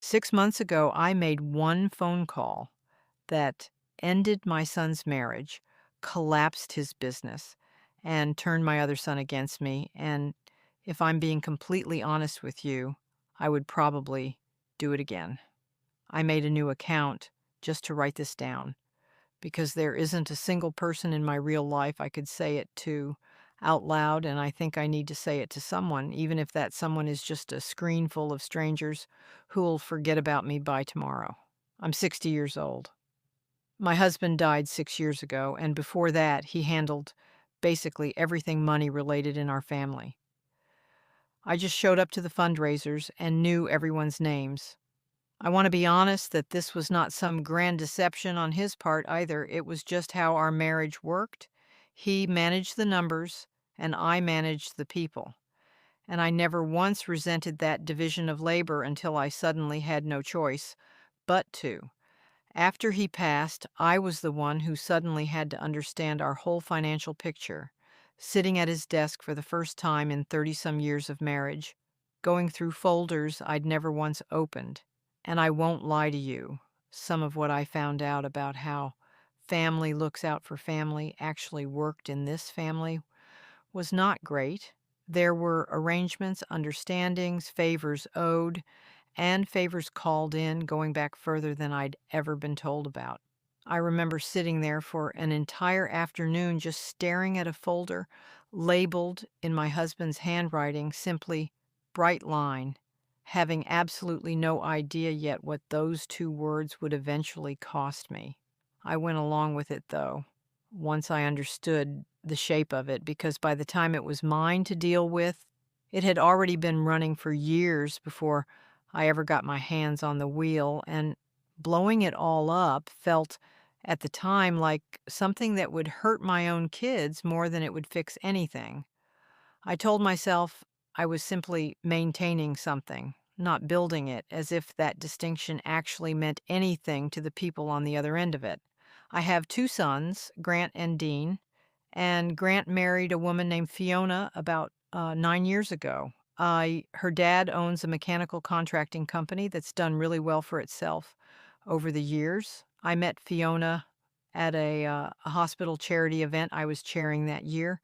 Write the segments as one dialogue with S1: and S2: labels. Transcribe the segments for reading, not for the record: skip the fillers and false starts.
S1: 6 months ago, I made one phone call that ended my son's marriage, collapsed his business, and turned my other son against me. And if I'm being completely honest with you, I would probably do it again. I made a new account just to write this down because there isn't a single person in my real life I could say it to out loud, and I think I need to say it to someone, even if that someone is just a screen full of strangers who'll forget about me by tomorrow. I'm 60 years old. My husband died 6 years ago, and before that, he handled basically everything money related in our family. I just showed up to the fundraisers and knew everyone's names. I want to be honest that this was not some grand deception on his part either. It was just how our marriage worked. He managed the numbers, and I managed the people. And I never once resented that division of labor until I suddenly had no choice but to. After he passed, I was the one who suddenly had to understand our whole financial picture, sitting at his desk for the first time in 30 some years of marriage, going through folders I'd never once opened. And I won't lie to you, some of what I found out about how family looks out for family actually worked in this family was not great. There were arrangements, understandings, favors owed, and favors called in going back further than I'd ever been told about. I remember sitting there for an entire afternoon just staring at a folder labeled in my husband's handwriting simply "bright line," having absolutely no idea yet what those two words would eventually cost me. I went along with it, though, once I understood the shape of it, because by the time it was mine to deal with, it had already been running for years before I ever got my hands on the wheel, and blowing it all up felt at the time like something that would hurt my own kids more than it would fix anything. I told myself I was simply maintaining something, not building it, as if that distinction actually meant anything to the people on the other end of it. I have two sons, Grant and Dean, and Grant married a woman named Fiona about 9 years ago. Her dad owns a mechanical contracting company that's done really well for itself over the years. I met Fiona at a hospital charity event I was chairing that year,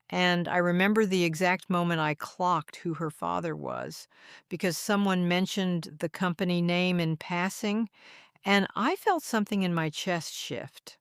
S1: and I remember the exact moment I clocked who her father was because someone mentioned the company name in passing, and I felt something in my chest shift.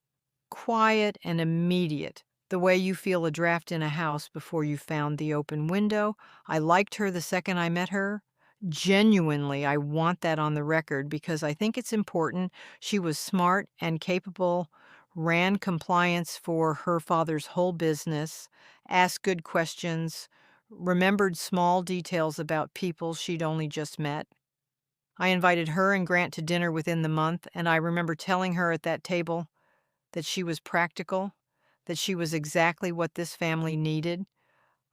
S1: Quiet and immediate, the way you feel a draft in a house before you found the open window. I liked her the second I met her. Genuinely, I want that on the record because I think it's important. She was smart and capable, ran compliance for her father's whole business, asked good questions, remembered small details about people she'd only just met. I invited her and Grant to dinner within the month, and I remember telling her at that table that she was practical, that she was exactly what this family needed.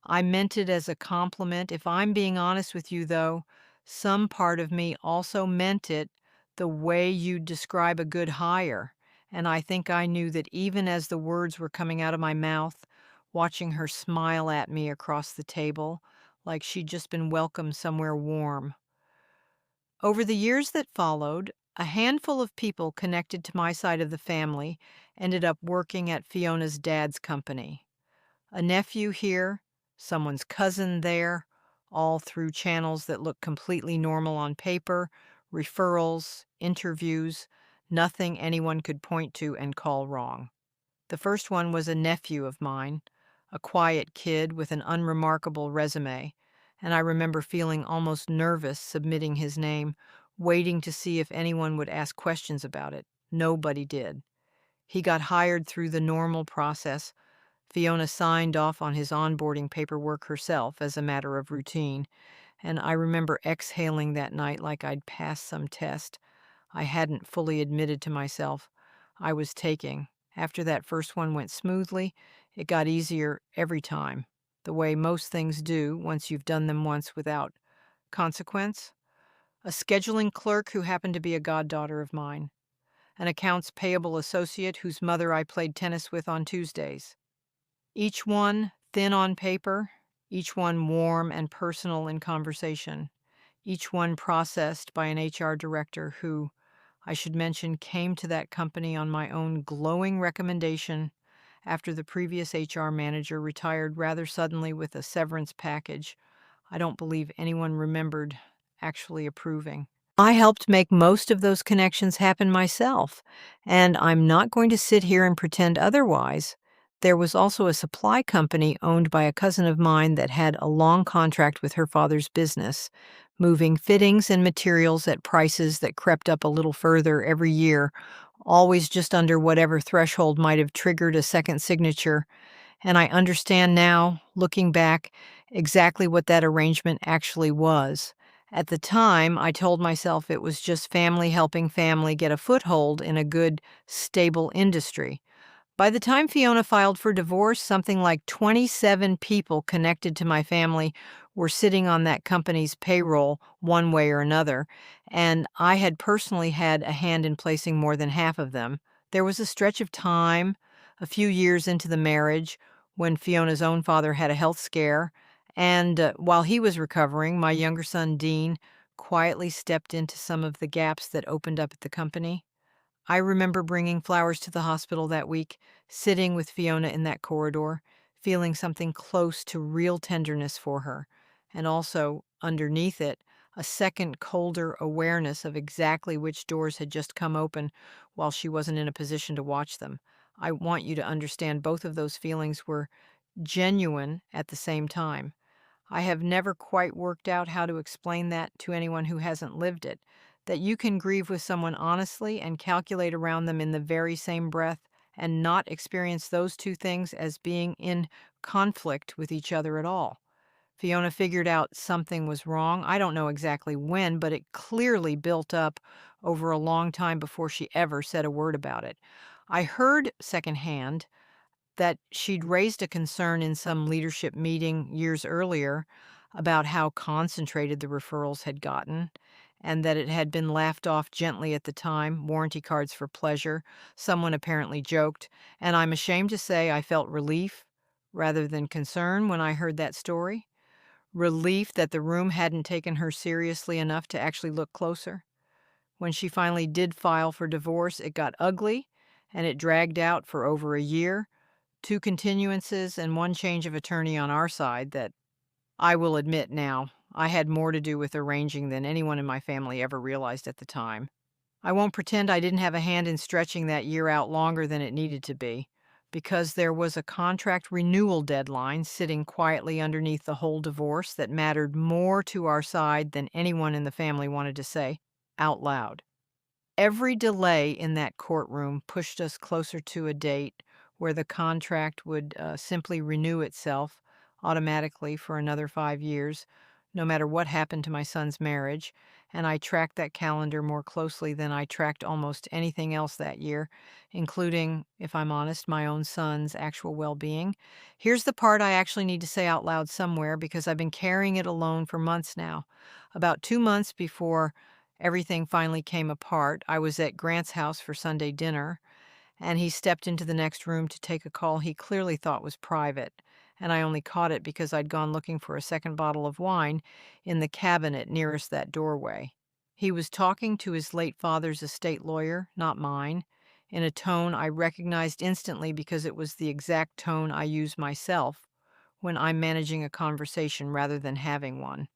S1: I meant it as a compliment. If I'm being honest with you, though, some part of me also meant it the way you describe a good hire. And I think I knew that even as the words were coming out of my mouth, watching her smile at me across the table, like she'd just been welcomed somewhere warm. Over the years that followed, a handful of people connected to my side of the family ended up working at Fiona's dad's company. A nephew here, someone's cousin there, all through channels that look completely normal on paper, referrals, interviews, nothing anyone could point to and call wrong. The first one was a nephew of mine, a quiet kid with an unremarkable resume, and I remember feeling almost nervous submitting his name, waiting to see if anyone would ask questions about it. Nobody did. He got hired through the normal process. Fiona signed off on his onboarding paperwork herself as a matter of routine, and I remember exhaling that night like I'd passed some test I hadn't fully admitted to myself I was taking. After that first one went smoothly, it got easier every time, the way most things do once you've done them once without consequence. A scheduling clerk who happened to be a goddaughter of mine, an accounts payable associate whose mother I played tennis with on Tuesdays. Each one thin on paper, each one warm and personal in conversation. each one processed by an HR director who, I should mention, came to that company on my own glowing recommendation after the previous HR manager retired rather suddenly with a severance package I don't believe anyone remembered actually approving. I helped make most of those connections happen myself, and I'm not going to sit here and pretend otherwise. There was also a supply company owned by a cousin of mine that had a long contract with her father's business, moving fittings and materials at prices that crept up a little further every year, always just under whatever threshold might have triggered a second signature. And I understand now, looking back, exactly what that arrangement actually was. At the time, I told myself it was just family helping family get a foothold in a good, stable industry. By the time Fiona filed for divorce, something like 27 people connected to my family were sitting on that company's payroll one way or another, and I had personally had a hand in placing more than half of them. There was a stretch of time, a few years into the marriage, when Fiona's own father had a health scare, and while he was recovering, my younger son, Dean, quietly stepped into some of the gaps that opened up at the company. I remember bringing flowers to the hospital that week, sitting with Fiona in that corridor, feeling something close to real tenderness for her, and also, underneath it, a second colder awareness of exactly which doors had just come open while she wasn't in a position to watch them. I want you to understand both of those feelings were genuine at the same time. I have never quite worked out how to explain that to anyone who hasn't lived it. That you can grieve with someone honestly and calculate around them in the very same breath and not experience those two things as being in conflict with each other at all. Fiona figured out something was wrong. I don't know exactly when, but it clearly built up over a long time before she ever said a word about it. I heard secondhand that she'd raised a concern in some leadership meeting years earlier about how concentrated the referrals had gotten, and that it had been laughed off gently at the time, warranty cards for pleasure, someone apparently joked, and I'm ashamed to say I felt relief rather than concern when I heard that story. Relief that the room hadn't taken her seriously enough to actually look closer. When she finally did file for divorce, it got ugly, and it dragged out for over a year, two continuances and one change of attorney on our side that, I will admit now, I had more to do with arranging than anyone in my family ever realized at the time. I won't pretend I didn't have a hand in stretching that year out longer than it needed to be, because there was a contract renewal deadline sitting quietly underneath the whole divorce that mattered more to our side than anyone in the family wanted to say out loud. Every delay in that courtroom pushed us closer to a date where the contract would simply renew itself automatically for another 5 years, no matter what happened to my son's marriage. And I tracked that calendar more closely than I tracked almost anything else that year, including, if I'm honest, my own son's actual well being. Here's the part I actually need to say out loud somewhere because I've been carrying it alone for months now. About 2 months before everything finally came apart, I was at Grant's house for Sunday dinner, and he stepped into the next room to take a call he clearly thought was private, and I only caught it because I'd gone looking for a second bottle of wine in the cabinet nearest that doorway. He was talking to his late father's estate lawyer, not mine, in a tone I recognized instantly because it was the exact tone I use myself when I'm managing a conversation rather than having one.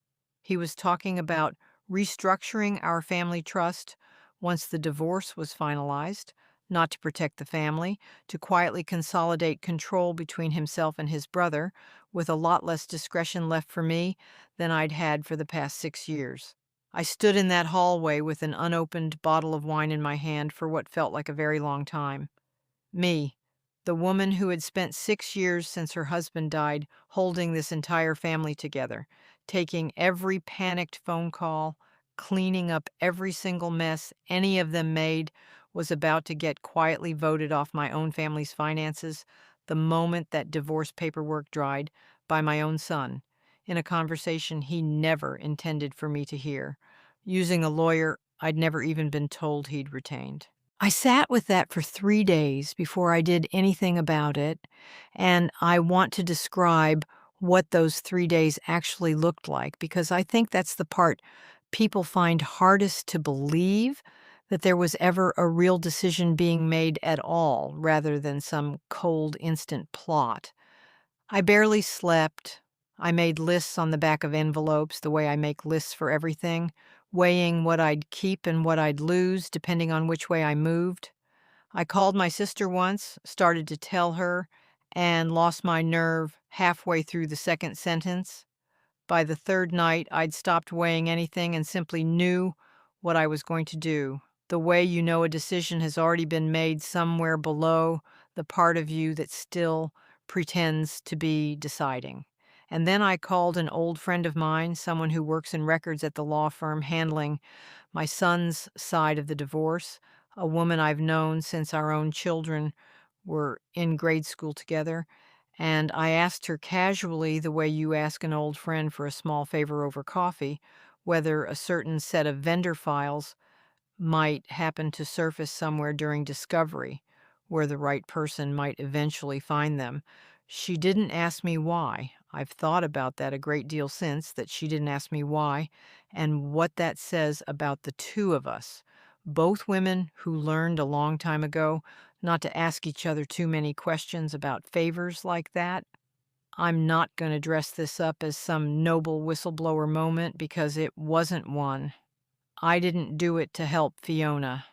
S1: He was talking about restructuring our family trust once the divorce was finalized, not to protect the family, to quietly consolidate control between himself and his brother, with a lot less discretion left for me than I'd had for the past 6 years. I stood in that hallway with an unopened bottle of wine in my hand for what felt like a very long time. Me, the woman who had spent 6 years since her husband died holding this entire family together, taking every panicked phone call, cleaning up every single mess any of them made, was about to get quietly voted off my own family's finances the moment that divorce paperwork dried by my own son, in a conversation he never intended for me to hear, using a lawyer I'd never even been told he'd retained. I sat with that for 3 days before I did anything about it, and I want to describe what those 3 days actually looked like because I think that's the part people find hardest to believe that there was ever a real decision being made at all, rather than some cold, instant plot. I barely slept. I made lists on the back of envelopes the way I make lists for everything, weighing what I'd keep and what I'd lose depending on which way I moved. I called my sister once, started to tell her, and lost my nerve halfway through the second sentence. By the third night, I'd stopped weighing anything and simply knew what I was going to do. The way you know a decision has already been made somewhere below the part of you that still pretends to be deciding. And then I called an old friend of mine, someone who works in records at the law firm handling my son's side of the divorce, a woman I've known since our own children were in grade school together, and I asked her casually, the way you ask an old friend for a small favor over coffee, whether a certain set of vendor files might happen to surface somewhere during discovery, where the right person might eventually find them. She didn't ask me why. I've thought about that a great deal since, that she didn't ask me why, and what that says about the two of us. Both women who learned a long time ago not to ask each other too many questions about favors like that. I'm not going to dress this up as some noble whistleblower moment because it wasn't one. I didn't do it to help Fiona.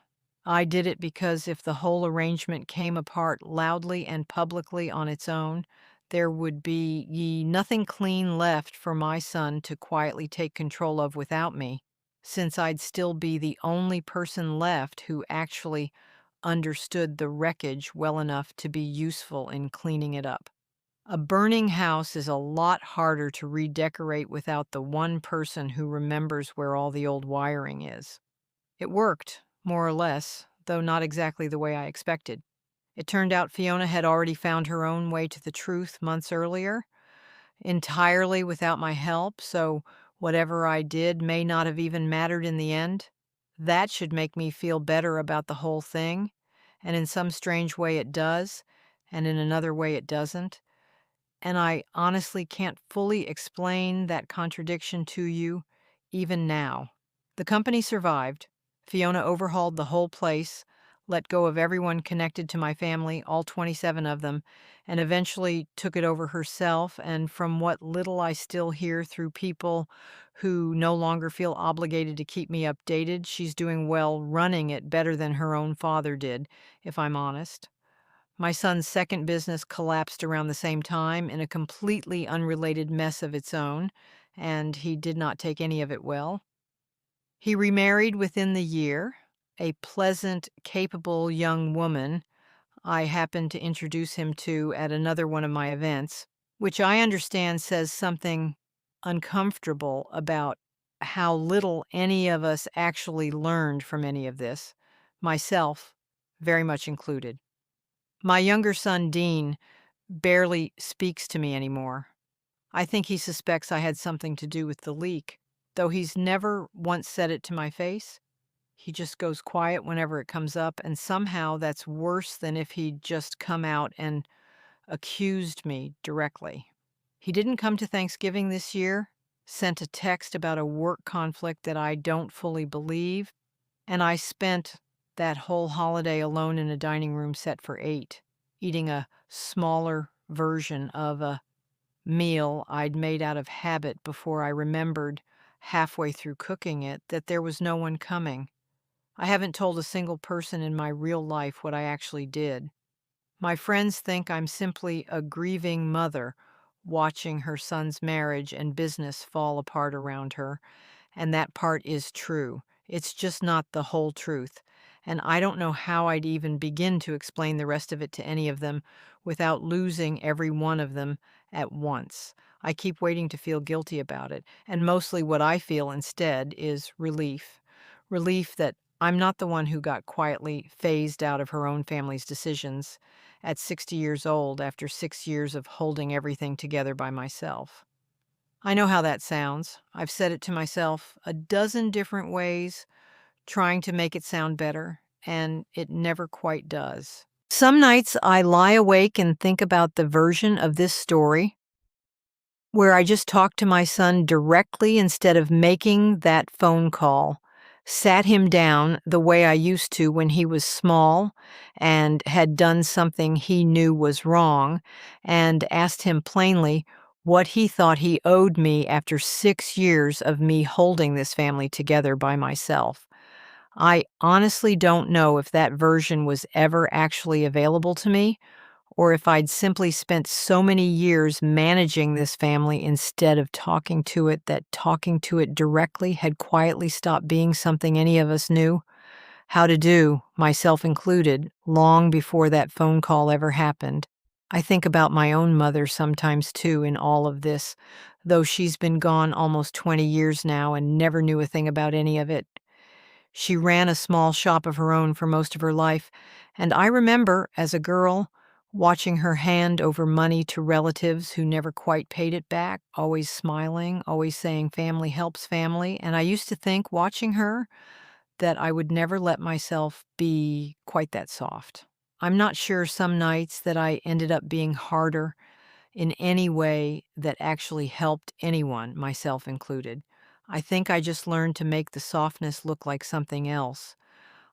S1: I did it because if the whole arrangement came apart loudly and publicly on its own, there would be nothing clean left for my son to quietly take control of without me, since I'd still be the only person left who actually understood the wreckage well enough to be useful in cleaning it up. A burning house is a lot harder to redecorate without the one person who remembers where all the old wiring is. It worked, more or less, though not exactly the way I expected. It turned out Fiona had already found her own way to the truth months earlier, entirely without my help, so whatever I did may not have even mattered in the end. That should make me feel better about the whole thing, and in some strange way it does, and in another way it doesn't. And I honestly can't fully explain that contradiction to you, even now. The company survived. Fiona overhauled the whole place, let go of everyone connected to my family, all 27 of them, and eventually took it over herself. And from what little I still hear through people who no longer feel obligated to keep me updated, she's doing well running it better than her own father did, if I'm honest. My son's second business collapsed around the same time in a completely unrelated mess of its own, and he did not take any of it well. He remarried within the year, a pleasant, capable young woman I happened to introduce him to at another one of my events, which I understand says something uncomfortable about how little any of us actually learned from any of this, myself very much included. My younger son, Dean, barely speaks to me anymore. I think he suspects I had something to do with the leak, though he's never once said it to my face. He just goes quiet whenever it comes up, and somehow that's worse than if he'd just come out and accused me directly. He didn't come to Thanksgiving this year, sent a text about a work conflict that I don't fully believe, and I spent that whole holiday alone in a dining room set for 8, eating a smaller version of a meal I'd made out of habit before I remembered, halfway through cooking it, that there was no one coming. I haven't told a single person in my real life what I actually did. My friends think I'm simply a grieving mother watching her son's marriage and business fall apart around her, and that part is true. It's just not the whole truth. And I don't know how I'd even begin to explain the rest of it to any of them without losing every one of them at once. I keep waiting to feel guilty about it, and mostly what I feel instead is relief. Relief that I'm not the one who got quietly phased out of her own family's decisions at 60 years old after 6 years of holding everything together by myself. I know how that sounds. I've said it to myself a dozen different ways, trying to make it sound better, and it never quite does. Some nights I lie awake and think about the version of this story where I just talked to my son directly instead of making that phone call, sat him down the way I used to when he was small and had done something he knew was wrong, and asked him plainly what he thought he owed me after 6 years of me holding this family together by myself. I honestly don't know if that version was ever actually available to me, or if I'd simply spent so many years managing this family instead of talking to it that talking to it directly had quietly stopped being something any of us knew how to do, myself included, long before that phone call ever happened. I think about my own mother sometimes too in all of this, though she's been gone almost 20 years now and never knew a thing about any of it. She ran a small shop of her own for most of her life, and I remember, as a girl, watching her hand over money to relatives who never quite paid it back, always smiling, always saying family helps family, and I used to think, watching her, that I would never let myself be quite that soft. I'm not sure some nights that I ended up being harder in any way that actually helped anyone, myself included. I think I just learned to make the softness look like something else.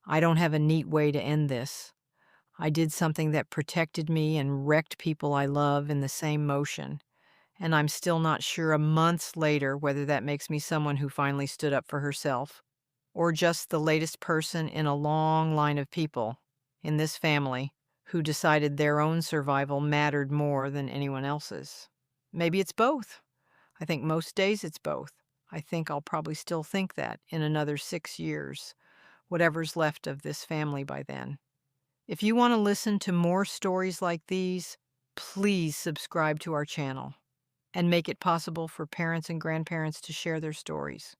S1: I don't have a neat way to end this. I did something that protected me and wrecked people I love in the same motion. And I'm still not sure months later whether that makes me someone who finally stood up for herself, or just the latest person in a long line of people in this family who decided their own survival mattered more than anyone else's. Maybe it's both. I think most days it's both. I think I'll probably still think that in another 6 years, whatever's left of this family by then. If you want to listen to more stories like these, please subscribe to our channel and make it possible for parents and grandparents to share their stories.